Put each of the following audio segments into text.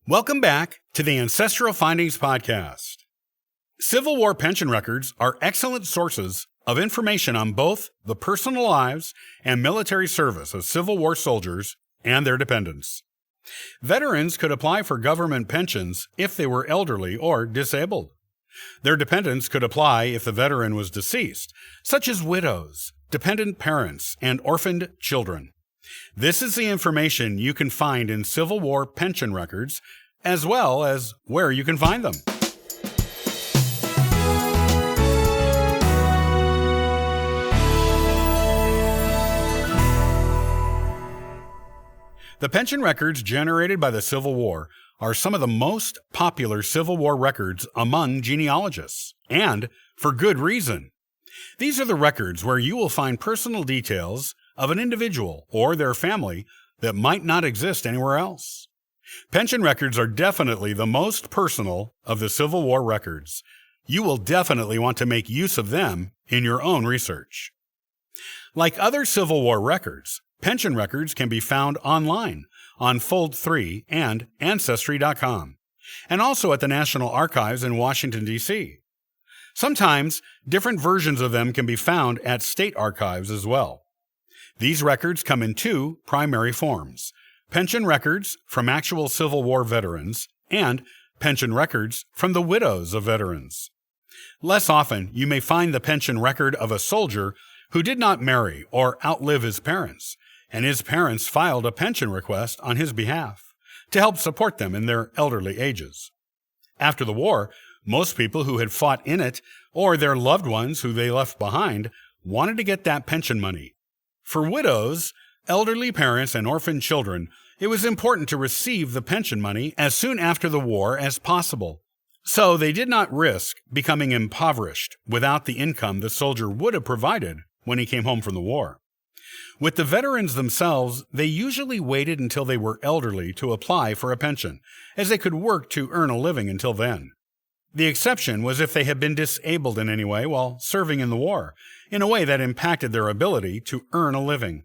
Welcome back to the Ancestral Findings Podcast. Civil War pension records are excellent sources of information on both the personal lives and military service of Civil War soldiers and their dependents. Veterans could apply for government pensions if they were elderly or disabled. Their dependents could apply if the veteran was deceased, such as widows, dependent parents, and orphaned children. This is the information you can find in Civil War pension records, as well as where you can find them. The pension records generated by the Civil War are some of the most popular Civil War records among genealogists, and for good reason. These are the records where you will find personal details of an individual or their family that might not exist anywhere else. Pension records are definitely the most personal of the Civil War records. You will definitely want to make use of them in your own research. Like other Civil War records, pension records can be found online on Fold3 and Ancestry.com, and also at the National Archives in Washington, D.C. Sometimes, different versions of them can be found at state archives as well. These records come in two primary forms: pension records from actual Civil War veterans and pension records from the widows of veterans. Less often, you may find the pension record of a soldier who did not marry or outlive his parents, and his parents filed a pension request on his behalf to help support them in their elderly ages. After the war, most people who had fought in it or their loved ones who they left behind wanted to get that pension money. For widows, elderly parents, and orphaned children, it was important to receive the pension money as soon after the war as possible. So they did not risk becoming impoverished without the income the soldier would have provided when he came home from the war. With the veterans themselves, they usually waited until they were elderly to apply for a pension, as they could work to earn a living until then. The exception was if they had been disabled in any way while serving in the war, in a way that impacted their ability to earn a living.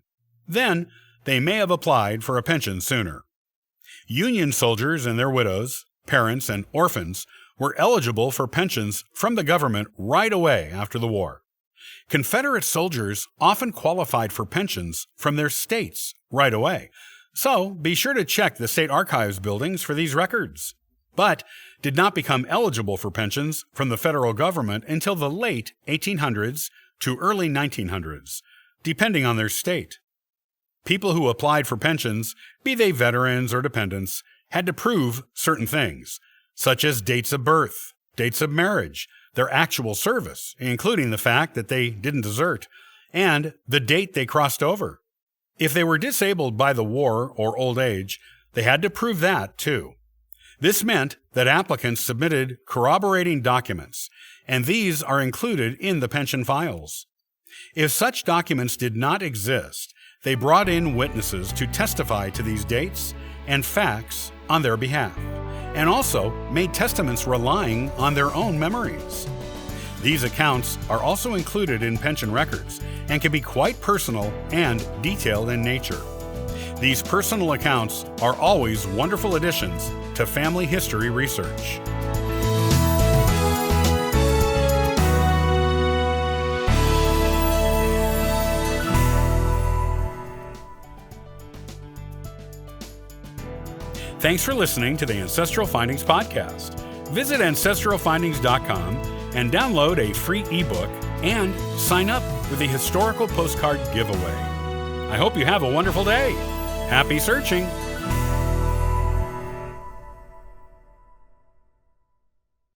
Then, they may have applied for a pension sooner. Union soldiers and their widows, parents, and orphans were eligible for pensions from the government right away after the war. Confederate soldiers often qualified for pensions from their states right away, so be sure to check the state archives buildings for these records, but did not become eligible for pensions from the federal government until the late 1800s to early 1900s, depending on their state. People who applied for pensions, be they veterans or dependents, had to prove certain things, such as dates of birth, dates of marriage, their actual service, including the fact that they didn't desert, and the date they crossed over. If they were disabled by the war or old age, they had to prove that too. This meant that applicants submitted corroborating documents, and these are included in the pension files. If such documents did not exist, they brought in witnesses to testify to these dates and facts on their behalf, and also made testaments relying on their own memories. These accounts are also included in pension records and can be quite personal and detailed in nature. These personal accounts are always wonderful additions to family history research. Thanks for listening to the Ancestral Findings Podcast. Visit ancestralfindings.com and download a free ebook and sign up for the Historical Postcard giveaway. I hope you have a wonderful day. Happy searching!